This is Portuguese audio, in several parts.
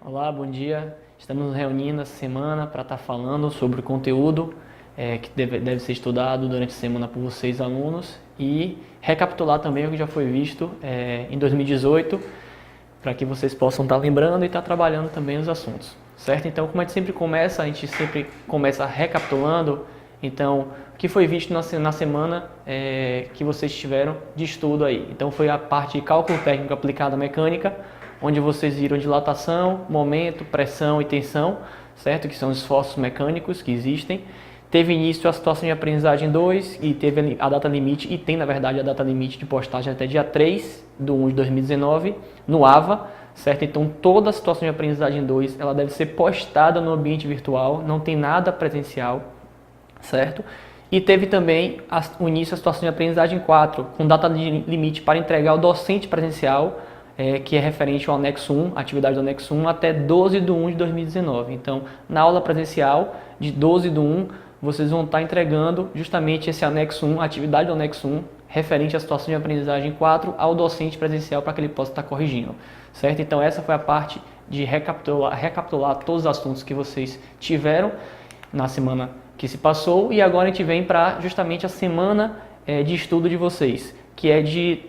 Olá, bom dia. Estamos nos reunindo essa semana para estar falando sobre o conteúdo que deve ser estudado durante a semana por vocês, alunos, e recapitular também o que já foi visto em 2018, para que vocês possam estar lembrando e estar trabalhando também os assuntos, certo? Então, como a gente sempre começa recapitulando. Então, o que foi visto na semana que vocês tiveram de estudo aí? Então, foi a parte de cálculo técnico aplicado à mecânica, onde vocês viram dilatação, momento, pressão e tensão, certo? Que são os esforços mecânicos que existem. Teve início a situação de aprendizagem 2 e teve a data limite, e tem na verdade a data limite de postagem até dia 3/1/2019 no AVA, certo? Então toda a situação de aprendizagem 2 ela deve ser postada no ambiente virtual, não tem nada presencial, certo? E teve também o início da situação de aprendizagem 4, com data limite para entregar o docente presencial, que é referente ao anexo 1, atividade do anexo 1, até 12/1/2019. Então, na aula presencial de 12/1, vocês vão estar entregando justamente esse anexo 1, a atividade do anexo 1, referente à situação de aprendizagem 4, ao docente presencial, para que ele possa estar corrigindo, certo? Então, essa foi a parte de recapitular todos os assuntos que vocês tiveram na semana que se passou, e agora a gente vem para justamente a semana de estudo de vocês, que é de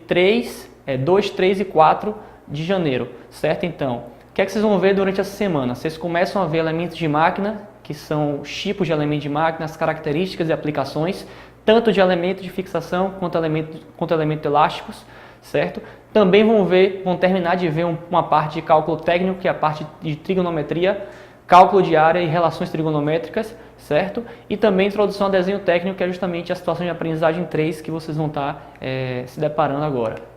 2, 3 e 4 de janeiro, certo? Então, o que é que vocês vão ver durante essa semana? Vocês começam a ver elementos de máquina, que são os tipos de elementos de máquina, as características e aplicações, tanto de elementos de fixação quanto elementos elásticos, certo? Também vão terminar de ver uma parte de cálculo técnico, que é a parte de trigonometria, cálculo de área e relações trigonométricas, certo? E também introdução ao desenho técnico, que é justamente a situação de aprendizagem 3 que vocês vão estar se deparando agora.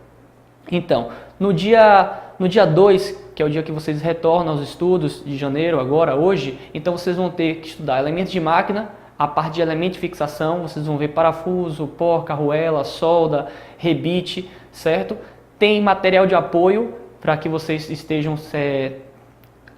Então, no dia 2, que é o dia que vocês retornam aos estudos de janeiro, agora, hoje, então vocês vão ter que estudar elementos de máquina, a parte de elemento de fixação, vocês vão ver parafuso, porca, arruela, solda, rebite, certo? Tem material de apoio para que vocês estejam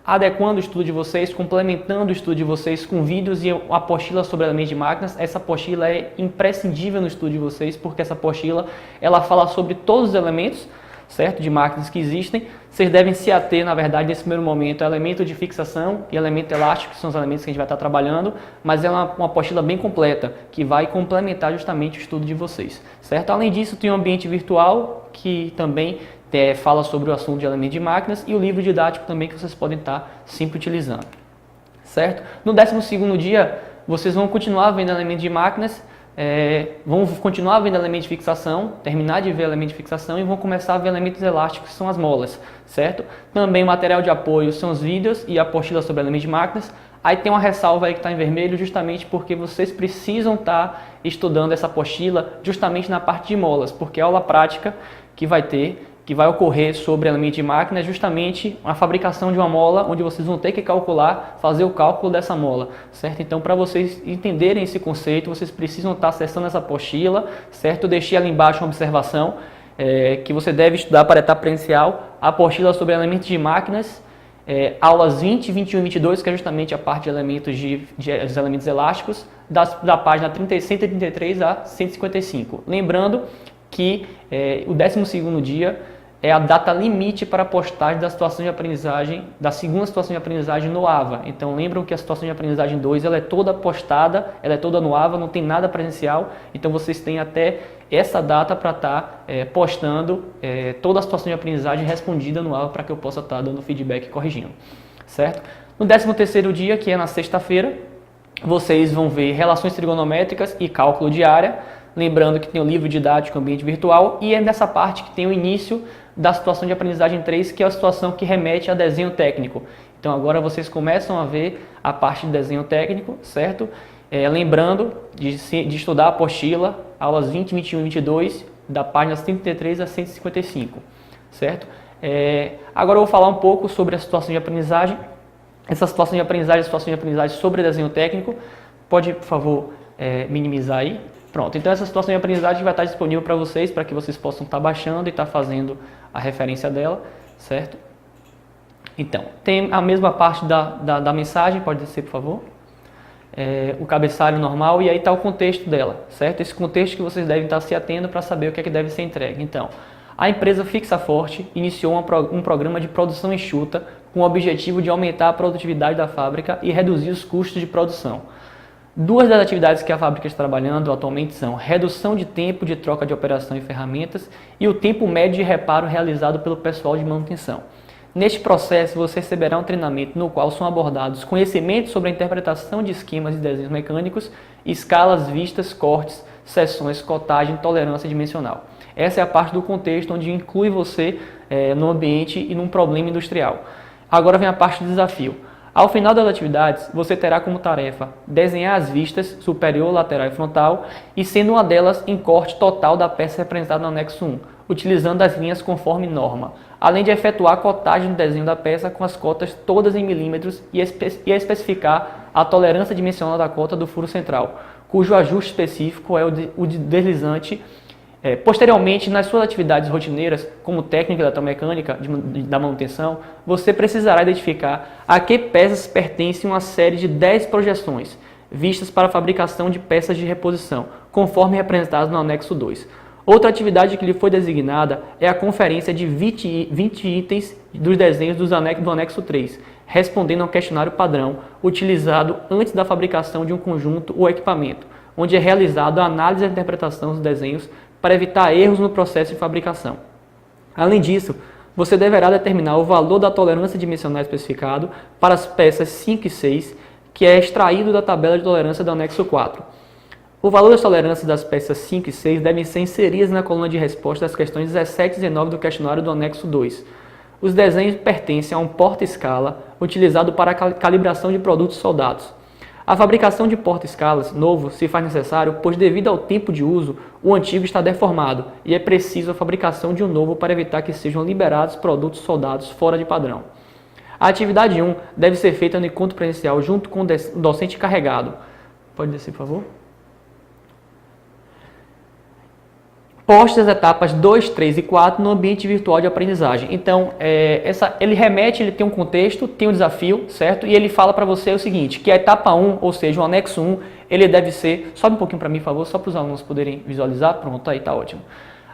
adequando o estudo de vocês, complementando o estudo de vocês com vídeos e a apostila sobre elementos de máquinas. Essa apostila é imprescindível no estudo de vocês, porque essa apostila ela fala sobre todos os elementos, certo, de máquinas que existem. Vocês devem se ater, na verdade, nesse primeiro momento, a elemento de fixação e elemento elástico, que são os elementos que a gente vai estar trabalhando, mas é uma apostila bem completa, que vai complementar justamente o estudo de vocês, certo? Além disso, tem um ambiente virtual, que também fala sobre o assunto de elementos de máquinas, e o livro didático também, que vocês podem estar sempre utilizando, certo? No 12º dia, vocês vão continuar vendo elementos de máquinas, vão continuar vendo elementos de fixação, terminar de ver elementos de fixação, e vão começar a ver elementos elásticos, que são as molas, certo? Também o material de apoio são os vídeos e a apostila sobre elementos de máquinas. Aí tem uma ressalva aí que está em vermelho, justamente porque vocês precisam estar estudando essa apostila justamente na parte de molas, porque a aula prática que vai ocorrer sobre elementos de máquina é justamente a fabricação de uma mola, onde vocês vão ter que fazer o cálculo dessa mola, certo? Então, para vocês entenderem esse conceito, vocês precisam estar acessando essa apostila, certo? Eu deixei ali embaixo uma observação que você deve estudar para a etapa presencial, a apostila sobre elementos de máquinas, aulas 20, 21 e 22, que é justamente a parte de elementos dos elementos elásticos, da página 133 a 155. Lembrando que o 12º dia é a data limite para a postagem da situação de aprendizagem, da segunda situação de aprendizagem no AVA. Então lembram que a situação de aprendizagem 2 ela é toda postada, ela é toda no AVA, não tem nada presencial, então vocês têm até essa data para estar postando toda a situação de aprendizagem respondida no AVA, para que eu possa estar dando feedback e corrigindo, certo? No 13º dia, que é na sexta-feira, vocês vão ver relações trigonométricas e cálculo de área. Lembrando que tem o livro didático ambiente virtual, e é nessa parte que tem o início da situação de aprendizagem 3, que é a situação que remete a desenho técnico. Então agora vocês começam a ver a parte de desenho técnico, certo? Lembrando de estudar a apostila, aulas 20, 21 e 22, da página 133 a 155, certo? Agora eu vou falar um pouco sobre a situação de aprendizagem. Essa situação de aprendizagem sobre desenho técnico. Pode, por favor, minimizar aí. Pronto, então essa situação de aprendizagem vai estar disponível para vocês, para que vocês possam estar baixando e estar fazendo a referência dela, certo? Então, tem a mesma parte da mensagem, pode descer, por favor. O cabeçalho normal, e aí está o contexto dela, certo? Esse contexto que vocês devem estar se atendo para saber o que é que deve ser entregue. Então, A empresa Fixaforte iniciou um programa de produção enxuta com o objetivo de aumentar a produtividade da fábrica e reduzir os custos de produção. Duas das atividades que a fábrica está trabalhando atualmente são redução de tempo de troca de operação e ferramentas e o tempo médio de reparo realizado pelo pessoal de manutenção. Neste processo, você receberá um treinamento no qual são abordados conhecimentos sobre a interpretação de esquemas e desenhos mecânicos, escalas, vistas, cortes, seções, cotagem, tolerância dimensional. Essa é a parte do contexto onde inclui você no ambiente e num problema industrial. Agora vem a parte do desafio. Ao final das atividades, você terá como tarefa desenhar as vistas superior, lateral e frontal e sendo uma delas em corte total da peça representada no anexo 1, utilizando as linhas conforme norma, além de efetuar a cotagem do desenho da peça com as cotas todas em milímetros e especificar a tolerância dimensional da cota do furo central, cujo ajuste específico é o de deslizante. Posteriormente, nas suas atividades rotineiras, como técnica da eletromecânica, da manutenção, você precisará identificar a que peças pertencem uma série de 10 projeções, vistas para a fabricação de peças de reposição, conforme representadas no anexo 2. Outra atividade que lhe foi designada é a conferência de 20 itens dos desenhos do anexo 3, respondendo ao questionário padrão utilizado antes da fabricação de um conjunto ou equipamento, onde é realizada a análise e a interpretação dos desenhos para evitar erros no processo de fabricação. Além disso, você deverá determinar o valor da tolerância dimensional especificado para as peças 5 e 6, que é extraído da tabela de tolerância do anexo 4. O valor das tolerâncias das peças 5 e 6 devem ser inseridas na coluna de resposta das questões 17 e 19 do questionário do anexo 2. Os desenhos pertencem a um porta-escala utilizado para a calibração de produtos soldados. A fabricação de porta-escalas novo se faz necessário, pois devido ao tempo de uso, o antigo está deformado e é preciso a fabricação de um novo para evitar que sejam liberados produtos soldados fora de padrão. A atividade 1 deve ser feita no encontro presencial junto com o docente encarregado. Pode descer, por favor? Poste as etapas 2, 3 e 4 no ambiente virtual de aprendizagem. Então, ele tem um contexto, tem um desafio, certo? E ele fala para você o seguinte, que a etapa 1, ou seja, o anexo 1, ele deve ser... Sobe um pouquinho para mim, por favor, só para os alunos poderem visualizar. Pronto, aí está ótimo.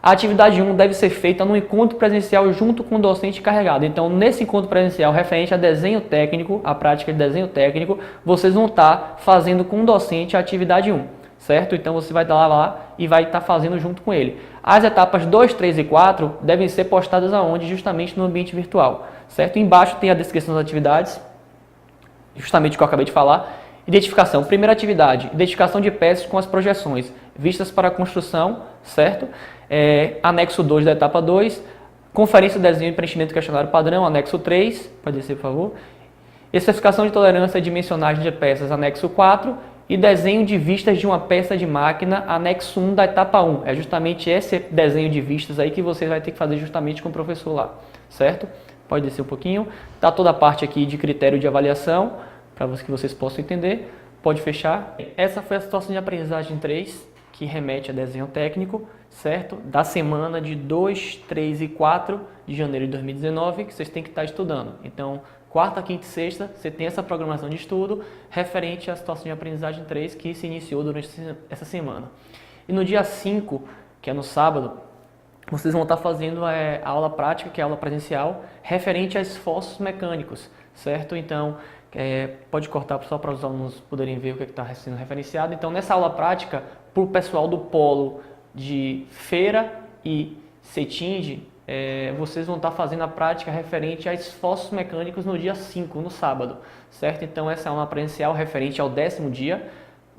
A atividade 1 deve ser feita no encontro presencial junto com o docente encarregado. Então, nesse encontro presencial referente a desenho técnico, a prática de desenho técnico, vocês vão estar fazendo com o docente a atividade 1. Certo? Então você vai estar lá e vai estar fazendo junto com ele. As etapas 2, 3 e 4 devem ser postadas aonde? Justamente no ambiente virtual. Certo? Embaixo tem a descrição das atividades, justamente o que eu acabei de falar. Identificação. Primeira atividade, identificação de peças com as projeções, vistas para a construção, certo? Anexo 2 da etapa 2, conferência de desenho e preenchimento do questionário padrão, anexo 3, pode descer por favor. Especificação de tolerância e dimensionagem de peças, anexo 4. E desenho de vistas de uma peça de máquina, anexo 1 da etapa 1. É justamente esse desenho de vistas aí que você vai ter que fazer justamente com o professor lá, certo? Pode descer um pouquinho. Tá toda a parte aqui de critério de avaliação, para que vocês possam entender. Pode fechar. Essa foi a situação de aprendizagem 3, que remete a desenho técnico, certo? Da semana de 2, 3 e 4 de janeiro de 2019, que vocês têm que estar estudando. Então, quarta, quinta e sexta, você tem essa programação de estudo referente à situação de aprendizagem 3 que se iniciou durante essa semana. E no dia 5, que é no sábado, vocês vão estar fazendo a aula prática, que é a aula presencial, referente a esforços mecânicos, certo? Então, pode cortar só para os alunos poderem ver o que está sendo referenciado. Então, nessa aula prática, para o pessoal do polo de Feira e Cetinge, vocês vão estar fazendo a prática referente a esforços mecânicos no dia 5, no sábado, certo? Então essa é uma presencial referente ao 10º dia,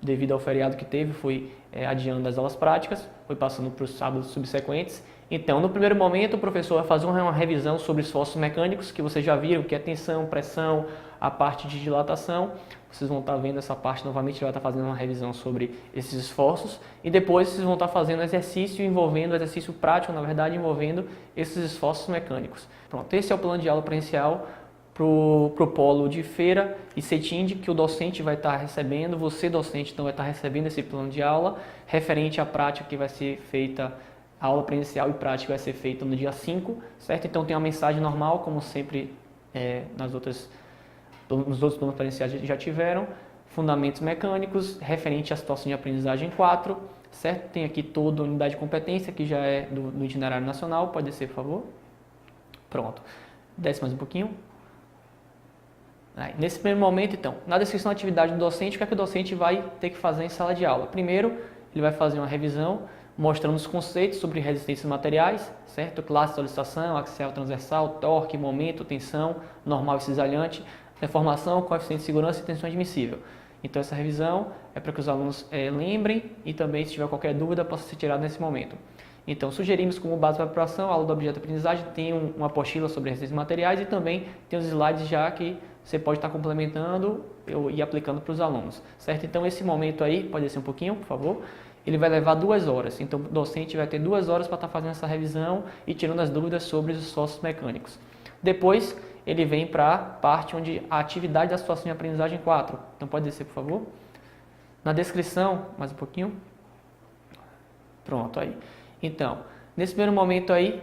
devido ao feriado que teve, foi adiando as aulas práticas, foi passando para os sábados subsequentes. Então, no primeiro momento, o professor vai fazer uma revisão sobre esforços mecânicos, que vocês já viram, que é tensão, pressão, a parte de dilatação. Vocês vão estar vendo essa parte novamente, ele vai estar fazendo uma revisão sobre esses esforços. E depois vocês vão estar fazendo exercício prático, na verdade, envolvendo esses esforços mecânicos. Pronto, esse é o plano de aula presencial para o polo de Feira e Cetinge, que o docente vai estar recebendo, você docente então vai estar recebendo esse plano de aula, referente à prática que vai ser feita, a aula presencial e prática vai ser feita no dia 5, certo? Então tem uma mensagem normal, como sempre nos outros planos presenciais já tiveram, fundamentos mecânicos, referente à situação de aprendizagem 4, certo? Tem aqui toda a unidade de competência, que já é do itinerário nacional, pode descer, por favor. Pronto. Desce mais um pouquinho. Aí, nesse primeiro momento, então, na descrição da atividade do docente, o que é que o docente vai ter que fazer em sala de aula? Primeiro, ele vai fazer uma revisão, mostrando os conceitos sobre resistências materiais, certo? Classe, solicitação, axial, transversal, torque, momento, tensão, normal e cisalhante, deformação, coeficiente de segurança e tensão admissível. Então, essa revisão é para que os alunos lembrem e também, se tiver qualquer dúvida, possa ser tirada nesse momento. Então, sugerimos como base para a aprovação, a aula do objeto de aprendizagem tem uma apostila sobre resistências materiais e também tem os slides já que você pode estar complementando e aplicando para os alunos, certo? Então, esse momento aí, pode descer um pouquinho, por favor, ele vai levar 2 horas. Então, o docente vai ter 2 horas para estar fazendo essa revisão e tirando as dúvidas sobre os esforços mecânicos. Depois, ele vem para a parte onde a atividade da situação de aprendizagem 4. Então, pode descer, por favor. Na descrição, mais um pouquinho. Pronto, aí. Então, nesse primeiro momento aí,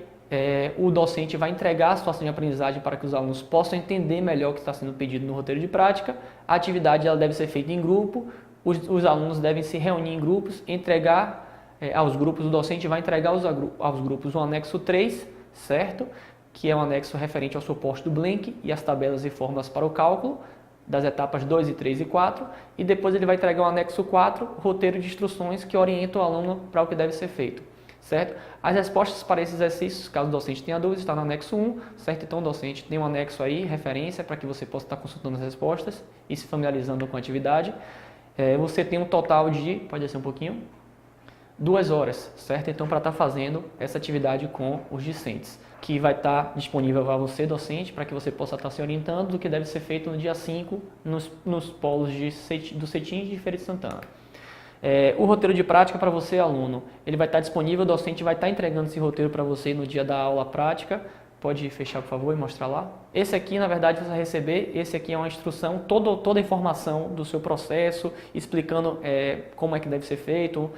o docente vai entregar a situação de aprendizagem para que os alunos possam entender melhor o que está sendo pedido no roteiro de prática. A atividade ela deve ser feita em grupo, os alunos devem se reunir em grupos, entregar aos grupos, o docente vai entregar aos grupos o anexo 3, certo? Que é um anexo referente ao suporte do Blank e as tabelas e fórmulas para o cálculo das etapas 2, 3 e 4, e depois ele vai entregar o anexo 4, roteiro de instruções que orienta o aluno para o que deve ser feito. Certo? As respostas para esses exercícios, caso o docente tenha dúvidas, está no anexo 1, certo? Então o docente tem um anexo aí, referência, para que você possa estar consultando as respostas e se familiarizando com a atividade. Você tem um total de, pode descer um pouquinho, 2 horas, certo? Então para estar fazendo essa atividade com os discentes, que vai estar disponível para você, docente, para que você possa estar se orientando do que deve ser feito no dia 5 nos polos do CETIM de Feira de Santana. O roteiro de prática para você, aluno, ele vai estar disponível, o docente vai estar entregando esse roteiro para você no dia da aula prática. Pode fechar, por favor, e mostrar lá. Esse aqui, na verdade, você vai receber, esse aqui é uma instrução, toda a informação do seu processo, explicando como é que deve ser feito,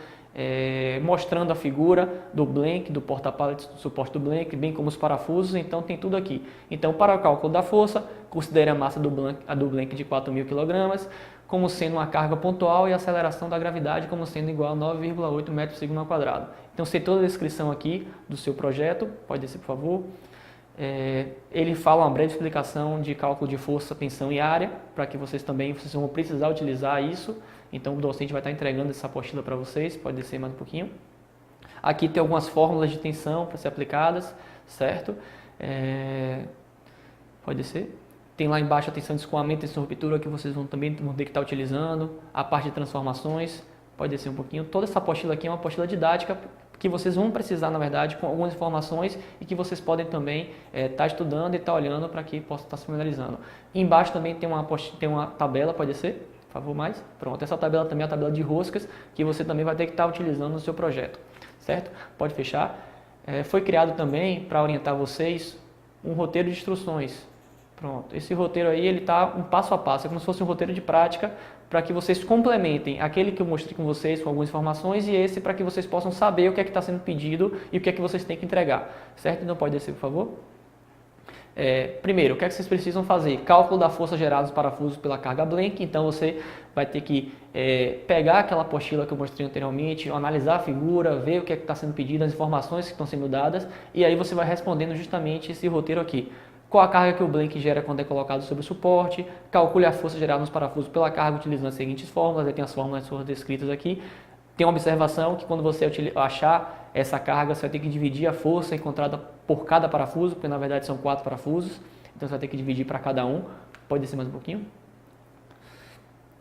mostrando a figura do Blank, do porta-pallets, do suporte do Blank, bem como os parafusos, então tem tudo aqui. Então, para o cálculo da força, considere a massa do Blank de 4.000 kg, como sendo uma carga pontual e a aceleração da gravidade como sendo igual a 9,8 metros por segundo ao quadrado. Então, você tem toda a descrição aqui do seu projeto, pode descer, por favor. Ele fala uma breve explicação de cálculo de força, tensão e área, para que vocês vão precisar utilizar isso. Então, o docente vai estar entregando essa apostila para vocês, pode descer mais um pouquinho. Aqui tem algumas fórmulas de tensão para ser aplicadas, certo? Pode descer. Tem lá embaixo a tensão de escoamento, tensão de ruptura, que vocês também vão ter que estar utilizando. A parte de transformações, pode descer um pouquinho. Toda essa apostila aqui é uma apostila didática que vocês vão precisar, na verdade, com algumas informações e que vocês podem também estar estudando e estar olhando para que possa estar se familiarizando. E embaixo também tem uma tabela, pode descer, por favor, mais. Pronto, essa tabela também é a tabela de roscas que você também vai ter que estar utilizando no seu projeto, certo? Pode fechar. Foi criado também para orientar vocês um roteiro de instruções. Pronto, esse roteiro aí, ele está um passo a passo, é como se fosse um roteiro de prática para que vocês complementem aquele que eu mostrei com vocês com algumas informações e esse para que vocês possam saber o que é que está sendo pedido e o que é que vocês têm que entregar, certo? Então pode descer, por favor. Primeiro, o que é que vocês precisam fazer? Cálculo da força gerada nos parafusos pela carga Blank, então você vai ter que pegar aquela apostila que eu mostrei anteriormente, analisar a figura, ver o que é que está sendo pedido, as informações que estão sendo dadas e aí você vai respondendo justamente esse roteiro aqui. Qual a carga que o Blank gera quando é colocado sobre o suporte, calcule a força gerada nos parafusos pela carga utilizando as seguintes fórmulas, aí tem as fórmulas descritas aqui. Tem uma observação que quando você achar essa carga, você vai ter que dividir a força encontrada por cada parafuso, porque na verdade são 4 parafusos, então você vai ter que dividir para cada um. Pode descer mais um pouquinho.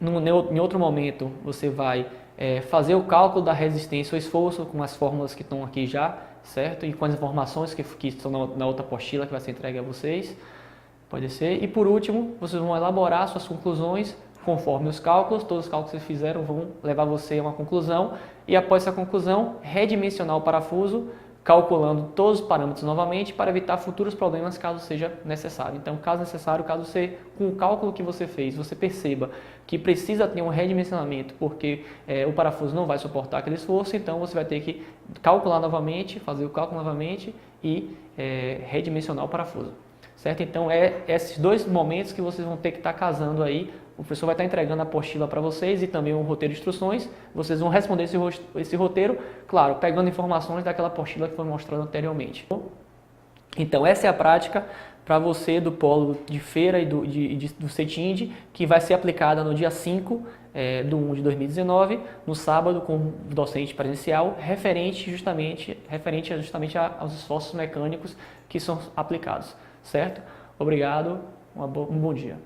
Em outro momento, você vai fazer o cálculo da resistência ao esforço com as fórmulas que estão aqui já, certo? E com as informações que estão na outra apostila que vai ser entregue a vocês. Pode ser. E por último, vocês vão elaborar suas conclusões conforme os cálculos. Todos os cálculos que vocês fizeram vão levar você a uma conclusão. E após essa conclusão, redimensionar o parafuso, calculando todos os parâmetros novamente para evitar futuros problemas caso seja necessário. Então, caso necessário, caso você, com o cálculo que você fez, você perceba que precisa ter um redimensionamento porque o parafuso não vai suportar aquele esforço, então você vai ter que calcular novamente, fazer o cálculo novamente e redimensionar o parafuso. certo? Então, é esses dois momentos que vocês vão ter que estar casando aí. O professor vai estar entregando a apostila para vocês e também um roteiro de instruções. Vocês vão responder esse roteiro, claro, pegando informações daquela apostila que foi mostrada anteriormente. Então, essa é a prática para você do polo de feira e do CETIND, que vai ser aplicada no dia 5 do 1 de 2019, no sábado, com docente presencial, referente justamente aos esforços mecânicos que são aplicados, certo? Obrigado, um bom dia.